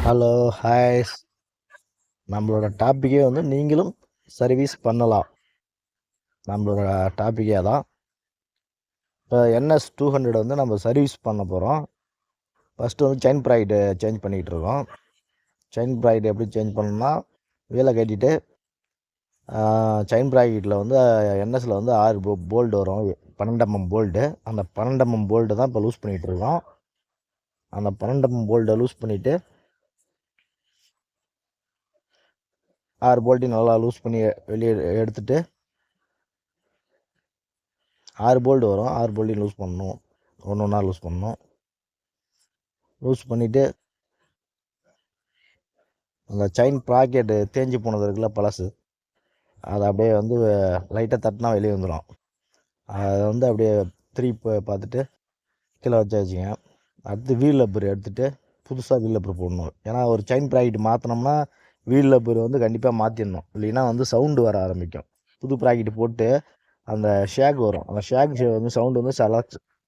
Hello, hi. நம்மளோட டாப்பிக்கே வந்து நீங்களும் சர்வீஸ் பண்ணலாம். நம்மளோட டாப்பிக்கே அதான். இப்போ NS 200 வந்து நம்ம சர்வீஸ் பண்ண போகிறோம். ஃபஸ்ட்டு வந்து செயின் ப்ராக்கெட்டு சேஞ்ச் பண்ணிக்கிட்டு இருக்கோம். செயின் ப்ராக்கெட் எப்படி சேஞ்ச் பண்ணணும்னா, வீலை கட்டிட்டு செயின் ப்ராக்கெட்டில் வந்து NSல வந்து 6 போல்டு வரும். 12 mm போல்டு. அந்த 12 mm போல்டு தான் இப்போ லூஸ் பண்ணிகிட்டு இருக்கோம். அந்த 12 mm போல்டை லூஸ் பண்ணிவிட்டு 6 போல்ட்டையும் நல்லா லூஸ் பண்ணி வெளியே எடுத்துட்டு 6 போல்டு வரும். 6 போல்ட்டையும் லூஸ் பண்ணணும். ஒன்று ஒன்றா லூஸ் பண்ணணும். லூஸ் பண்ணிவிட்டு அந்த செயின் ப்ராக்கெட்டு தேஞ்சு போனது இருக்குல்ல, பழசு, அதை அப்படியே வந்து லைட்டாக தட்டினா வெளியே வந்துடும். அதை வந்து அப்படியே திருப்பி பார்த்துட்டு கீழே வச்சாச்சுங்க. அடுத்து வீல் லப்பர் எடுத்துகிட்டு புதுசாக வீல் லப்பர் போடணும். ஏன்னா ஒரு செயின் ப்ராக்கெட் மாற்றினோம்னா வீல் லப்பர் வந்து கண்டிப்பாக மாற்றிடணும். இல்லைன்னா வந்து சவுண்டு வர ஆரம்பிக்கும். புது ப்ராக்கெட் போட்டு அந்த ஷேக் வரும். அந்த ஷேக் வந்து சவுண்டு வந்து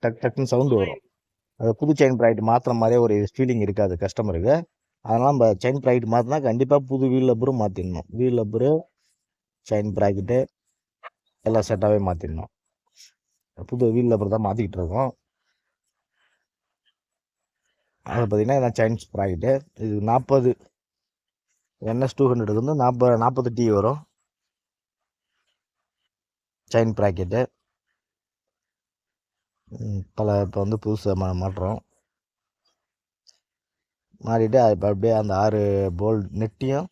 டக் டக்குன்னு சவுண்டு வரும். அது புது செயின் ப்ராக்கெட் மாற்றுற மாதிரியே ஒரு ஃபீலிங் இருக்காது கஸ்டமருக்கு. அதனால் நம்ம செயின் ப்ராக்கெட் மாற்றினா கண்டிப்பாக புது வீல் லப்பரும் மாற்றிடணும். வீல் லப்பரு, செயின் ப்ராக்கெட்டு எல்லாம் செட்டாகவே மாற்றிடணும். புது வீல் லப்பர் தான் மாற்றிக்கிட்டு இருக்கோம். அதை பார்த்திங்கன்னா இதான் செயின் ப்ராக்கெட்டு. இது 40 NS 200 வந்து 40 T வரும் செயின் ப்ராக்கெட்டு. இப்போ வந்து புதுசாக மாட்டுறோம். மாறிட்டு இப்போ அப்படியே அந்த 6 போல்ட் நெட்டையும்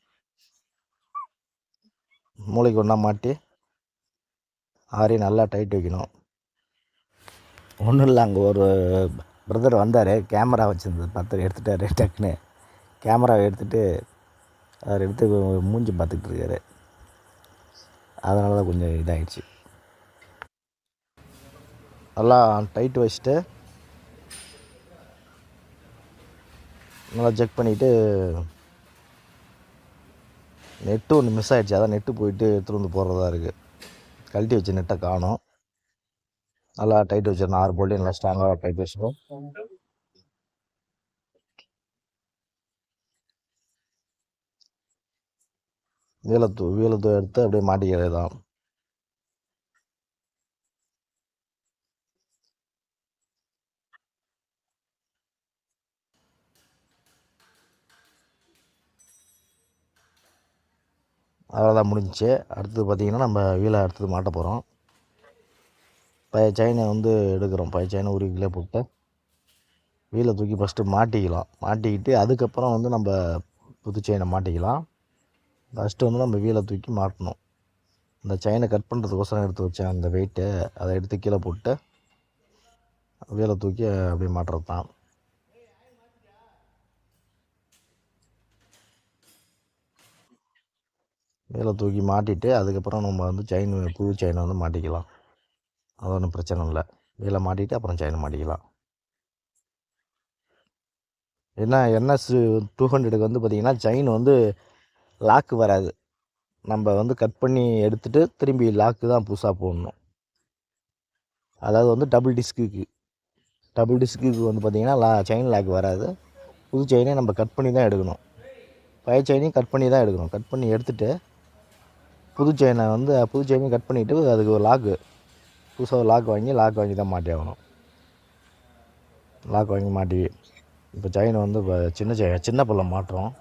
மூளைக்கு ஒன்றா மாட்டி 6ஐயும் நல்லா டைட் வைக்கணும். ஒன்றும் இல்லை, அங்கே ஒரு பிரதர் வந்தார், கேமரா வச்சுருந்தது பார்த்து எடுத்துட்டார். டக்குன்னு கேமராவை எடுத்துகிட்டு அவர் எடுத்து மூஞ்சி பார்த்துக்கிட்டு இருக்காரு. அதனால தான் கொஞ்சம் இதாகிடுச்சு. நல்லா டைட் வச்சுட்டு நல்லா செக் பண்ணிவிட்டு நெட்டு ஒன்று மிஸ் ஆகிடுச்சு. அதான் நெட்டு போயிட்டு எடுத்துகிட்டு வந்து போடுறதா இருக்குது. கழட்டி வச்ச நெட்டை காணும். நல்லா டைட் வச்சிடணும். 6 போல்ட்டையும் நல்லா ஸ்ட்ராங்காக டைட் வச்சிடும். வீலத்தை எடுத்து அப்படியே மாட்டிக்கிறது தான். அவ்வளோதான், முடிஞ்சிச்சு. அடுத்தது பார்த்திங்கன்னா நம்ம வீலை அடுத்தது மாட்ட போகிறோம். பழைய செயினை வந்து எடுக்கிறோம். பழைய செயினை உருவிக்கிலே போட்டு வீலை தூக்கி ஃபஸ்ட்டு மாட்டிக்கலாம். மாட்டிக்கிட்டு அதுக்கப்புறம் வந்து நம்ம புது செயினை மாட்டிக்கலாம். ஃபஸ்ட்டு வந்து நம்ம வீலை தூக்கி மாட்டணும். இந்த செயினை கட் பண்ணுறதுக்கோசரம் எடுத்து வச்சேன் அந்த வெயிட்டு, அதை எடுத்து கீழே போட்டு வீலை தூக்கி அப்படியே மாட்டுறது தான். வீலை தூக்கி மாட்டிட்டு அதுக்கப்புறம் நம்ம வந்து புது செயினை வந்து மாட்டிக்கலாம். அது ஒன்றும் பிரச்சனை இல்லை. வீலை மாட்டிட்டு அப்புறம் செயினை மாட்டிக்கலாம். ஏன்னா NS 200க்கு வந்து பார்த்திங்கன்னா செயின் வந்து லாக்கு வராது. நம்ம வந்து கட் பண்ணி எடுத்துகிட்டு திரும்பி லாக்கு தான் புதுசாக போடணும். அதாவது வந்து டபுள் டிஸ்க்குக்கு வந்து பார்த்திங்கன்னா செயின் லாக் வராது. புது செயினே நம்ம கட் பண்ணி தான் எடுக்கணும். பழைய செயினையும் கட் பண்ணி தான் எடுக்கணும். கட் பண்ணி எடுத்துகிட்டு புது செயினையும் கட் பண்ணிவிட்டு அதுக்கு ஒரு புதுசாக லாக் வாங்கி தான் மாட்டி ஆகணும். லாக் வாங்கி மாட்டி இப்போ செயினை வந்து சின்ன பள்ளம் மாட்டுறோம்.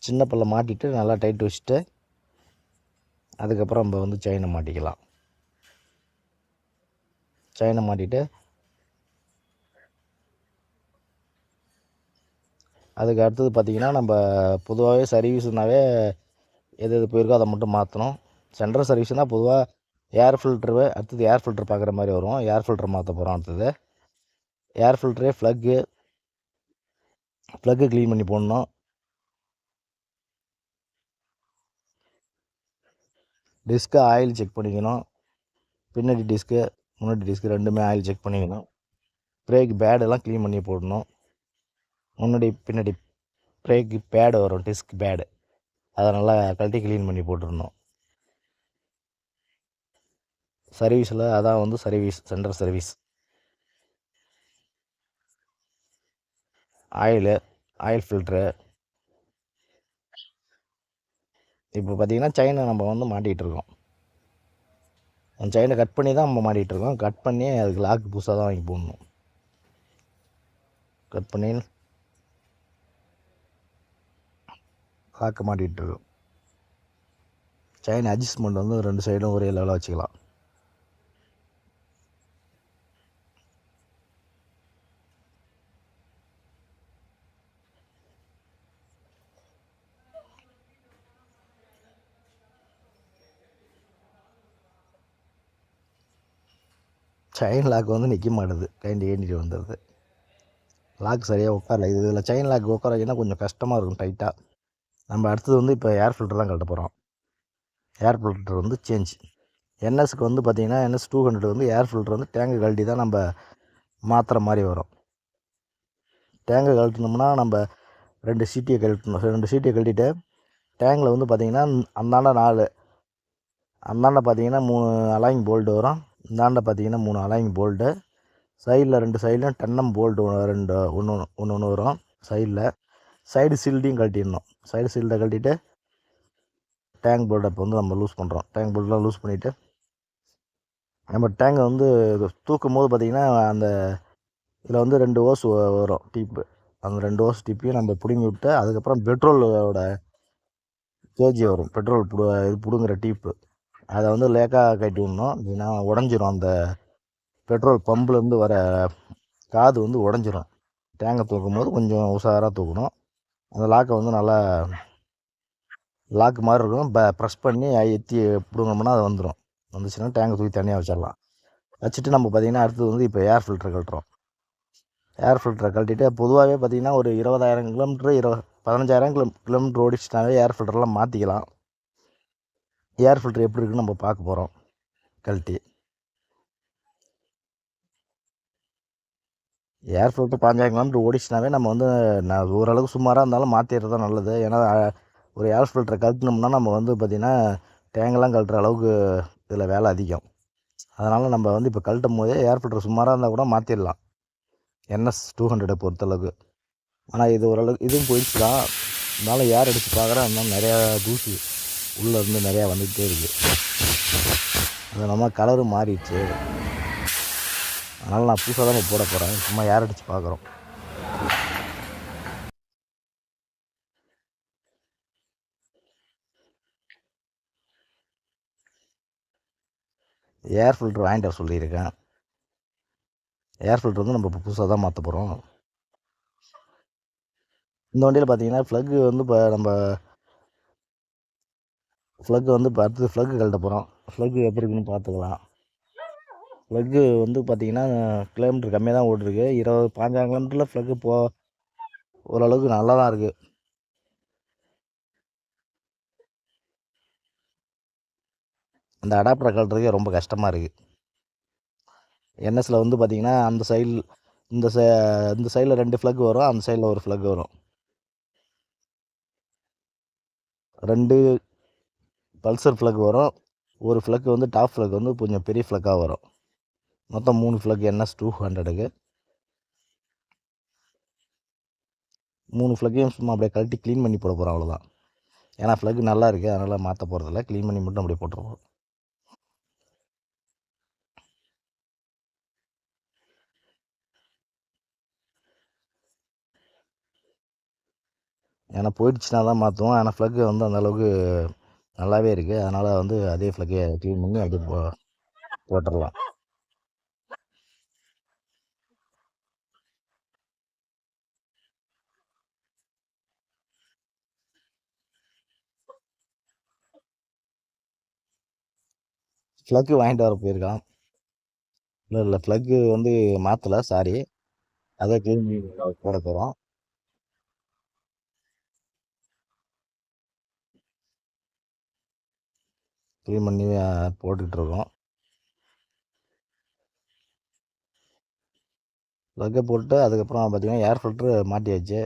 சின்ன பள்ளம் மாட்டிட்டு நல்லா டைட் வச்சுட்டு அதுக்கப்புறம் நம்ம வந்து செயினை மாட்டிக்கலாம். செயினை மாட்டிட்டு அதுக்கு அடுத்தது பார்த்திங்கன்னா நம்ம பொதுவாகவே சர்வீஸுனாவே எது போயிருக்கோ அதை மட்டும் மாற்றணும். சென்ட்ரல் சர்வீஸ்னால் பொதுவாக ஏர் ஃபில்ட்ரு பார்க்குற மாதிரி வரும். ஏர் ஃபில்ட்ரு மாற்ற போகிறோம். அடுத்தது ஏர் ஃபில்ட்ரு, ப்ளக்கு க்ளீன் பண்ணி போடணும். டிஸ்க்கு ஆயில் செக் பண்ணிக்கணும். பின்னாடி டிஸ்க்கு முன்னாடி டிஸ்க்கு ரெண்டுமே ஆயில் செக் பண்ணிக்கணும். பிரேக் பேடெல்லாம் க்ளீன் பண்ணி போடணும். பின்னாடி பிரேக்கு பேடு வரும், டிஸ்க் பேடு, அதை நல்லா கழட்டி க்ளீன் பண்ணி போட்டுடணும். சர்வீஸில் அதான் வந்து service centre service. Oil, oil filter. இப்போ பார்த்திங்கன்னா செயினை நம்ம வந்து மாட்டிகிட்ருக்கோம். அந்த செயினை கட் பண்ணி தான் நம்ம மாட்டிகிட்ருக்கோம். கட் பண்ணி அதுக்கு லாக்கு புதுசாக தான் வாங்கி போடணும். கட் பண்ணி லாக்கு மாட்டிகிட்ருக்கோம். செயின் அட்ஜஸ்ட்மெண்ட் வந்து 2 சைடும் ஒரே லெவலாக வச்சுக்கலாம். செயின் லாக் வந்து நிற்க மாட்டுது, கேண்டிட்டு வந்துடுது. லாக் சரியாக உட்காரல. இதில் செயின் லாக் உட்கார வைக்கனா கொஞ்சம் கஷ்டமாக இருக்கும் டைட்டாக. நம்ம அடுத்தது வந்து இப்போ ஏர் ஃபில்டர் தான் கழட்ட போகிறோம். ஏர் ஃபில்டர் வந்து சேஞ்ச். என்எஸ்க்கு வந்து பார்த்திங்கன்னா என்எஸ் 200 வந்து ஏர் ஃபில்டர் வந்து டேங்கை கழட்டி தான் நம்ம மாற்றுற மாதிரி வரும். டேங்கை கழட்டினோம்னா நம்ம 2 சீட்டியை கழட்டணும். 2 சீட்டியை கழட்டிட்டு டேங்கில் வந்து பார்த்திங்கன்னா அந்தாண்ட பார்த்திங்கன்னா 3 அலாயிங் போல்டு வரும். இந்தாண்ட பார்த்திங்கன்னா 3 அலாயிங் போல்டு. சைடில் 2 சைட்லையும் டென்னம் போல்டு ஒன்று வரும் சைடில். சைடு சீல்டையும் கழட்டிடணும். சைடு சீல்டை கழட்டிட்டு டேங்க் போல்டை இப்போ வந்து நம்ம லூஸ் பண்ணுறோம். டேங்க் போல்டெலாம் லூஸ் பண்ணிவிட்டு நம்ம டேங்கை வந்து தூக்கும் போது பார்த்திங்கன்னா அந்த இதில் வந்து 2 ஓஸ் வரும் டீப்பு. அந்த 2 ஓஸ் டீப்பையும் நம்ம பிடுங்கி விட்டு அதுக்கப்புறம் பெட்ரோலோட கேஜி வரும். பெட்ரோல் இது பிடுங்குற டீப்பு. அதை வந்து லேக்காக கட்டி விடணும். இல்லைன்னா உடஞ்சிரும். அந்த பெட்ரோல் பம்புலேருந்து வர காது வந்து உடஞ்சிரும். டேங்கை தூக்கும் போது கொஞ்சம் உஷாராக தூக்கணும். அந்த லாக்கை வந்து நல்லா லாக்கு மாதிரி இருக்கும். ப்ரெஸ் பண்ணி எத்தி பிடுங்கினோம்னா அது வந்துடும். வந்துச்சுன்னா டேங்கை தூக்கி தனியாக வச்சிடலாம். வச்சுட்டு நம்ம பார்த்திங்கன்னா அடுத்தது வந்து இப்போ ஏர் ஃபில்டரை கழட்டுறோம். ஏர் ஃபில்டரை கழட்டிட்டு பொதுவாகவே பார்த்திங்கன்னா ஒரு 20,000 கிலோமீட்ரு 15,000 கிலோமீட்ரு ஓடிச்சுனாவே ஏர் ஃபில்டர்லாம் மாற்றிக்கலாம். ஏர் ஃபில்டர் எப்படி இருக்குன்னு நம்ம பார்க்க போகிறோம் கழட்டி. ஏர் ஃபில்டர் 15,000 கிலோமீட்டர் ஓடிச்சுனாவே நம்ம வந்து ஓரளவுக்கு சுமாராக இருந்தாலும் மாற்றிடுறது தான் நல்லது. ஏன்னா ஒரு ஏர் ஃபில்டரை கழட்டினோம்னா நம்ம வந்து பார்த்திங்கன்னா டேங்கெல்லாம் கழட்டுற அளவுக்கு இதில் வேலை அதிகம். அதனால் நம்ம வந்து இப்போ கழட்டும் போதே ஏர் ஃபில்டர் சுமாராக இருந்தால் கூட மாற்றிடலாம் என்எஸ் 200 பொறுத்தளவுக்கு. ஆனால் இது ஓரளவுக்கு இதுவும் போயிடுச்சு தான். இருந்தாலும் ஏர் அடித்து பார்க்குறேன். அதனால நிறையா தூசி உள்ளே இருந்து நிறையா வந்துக்கிட்டே இருக்குது. அது நம்ம கலரும் மாறிடுச்சு. அதனால் நான் புதுசாக தான் போட போகிறேன். சும்மா ஏர் அடித்து பார்க்குறோம். ஏர் ஃபில்ட்ரு வாங்கிட்டு வர சொல்லியிருக்கேன். ஏர் ஃபில்ட்ரு வந்து நம்ம இப்போ புதுசாக தான் மாற்ற போகிறோம். இந்த வண்டியில் பார்த்தீங்கன்னா ஃப்ளக்கு வந்து இப்போ நம்ம ஃப்ளக்கு வந்து இப்போ அடுத்தது ஃப்ளக்கு கழட்ட போகிறோம். ஃப்ளக்கு எப்படி இருக்குன்னு பார்த்துக்கலாம். ஃப்ளக்கு வந்து பார்த்திங்கன்னா கிலோமீட்டர் கம்மியாக தான் ஓட்டிருக்கு. 15,000 கிலோமீட்டரில் ஃப்ளக்கு ஓரளவுக்கு நல்லா தான் இருக்குது. அந்த அடாப்டரை கழட்டுறதுக்கே ரொம்ப கஷ்டமாக இருக்குது. என்எஸில் வந்து பார்த்திங்கன்னா அந்த சைடில் இந்த சைடில் 2 ஃப்ளக் வரும். அந்த சைடில் ஒரு ஃப்ளக் வரும். 2 பல்சர் ஃப்ளக் வரும். ஒரு ஃப்ளக் வந்து டாப் ஃப்ளக் வந்து கொஞ்சம் பெரிய ஃப்ளக்காக வரும். மொத்தம் 3 ஃப்ளக் என்எஸ் 200க்கு. 3 ஃப்ளக்கையும் சும்மா அப்படியே கழட்டி க்ளீன் பண்ணி போட போகிறோம், அவ்வளோதான். ஏன்னா ஃப்ளக் நல்லா இருக்குது, அதனால் மாற்ற போகிறதில்ல. க்ளீன் பண்ணி மட்டும் அப்படியே போட்டுருவோம். ஏன்னா போயிடுச்சுனா தான் மாற்றுவோம். ஆனால் ஃப்ளக்கு வந்து அந்தளவுக்கு நல்லாவே இருக்குது. அதனால் வந்து அதே ஃப்ளக்கை க்ளீன் பண்ணி அப்படியே போட்டுடலாம். ஃப்ளக்கு வாங்கிட்டு வர போயிருக்கான். இல்லை ஃப்ளக்கு வந்து மாற்றலை, சாரி. அதை க்ளீன் பண்ணி போட போகிறோம். க்ளீன் பண்ணி போட்டுக்கிட்டுருக்கோம். ப்ளக்கை போட்டு அதுக்கப்புறம் பார்த்திங்கன்னா ஏர் ஃபில்ட்ரு மாட்டியாச்சு.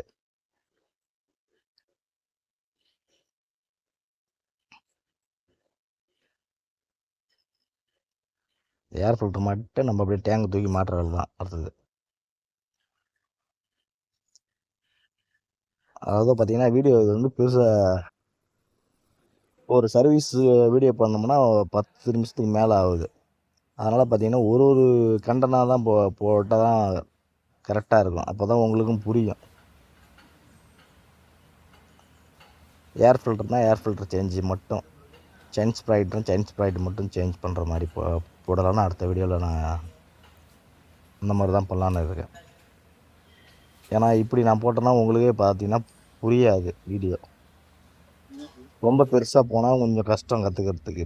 ஏர் ஃபில்டர் மாட்டிட்டு நம்ம அப்படியே டேங்க் தூக்கி மாட்டுறது தான் அடுத்தது. அதாவது பார்த்தீங்கன்னா வீடியோ இது வந்து பெருசாக ஒரு சர்வீஸ் வீடியோ பண்ணோம்னா 10 நிமிஷத்துக்கு மேலே ஆகுது. அதனால் பார்த்தீங்கன்னா ஒரு ஒரு கண்டனாக தான் போட்டால் தான் கரெக்டாக இருக்கும். அப்போ தான் உங்களுக்கும் புரியும். ஏர் ஃபில்டர்னால் ஏர் ஃபில்டர் சேஞ்சு மட்டும், சைன் ஸ்ப்ரைட் மட்டும் சேஞ்ச் பண்ணுற மாதிரி போடலான்னு அடுத்த வீடியோவில் நான் இந்த மாதிரி தான் பண்ணலான்னு இருக்கேன். ஏன்னா இப்படி நான் போட்டேன்னா உங்களுக்கே பார்த்தீங்கன்னா புரியாது வீடியோ. ரொம்ப பெருசாக போனால் கொஞ்சம் கஷ்டம் கற்றுக்கிறதுக்கு.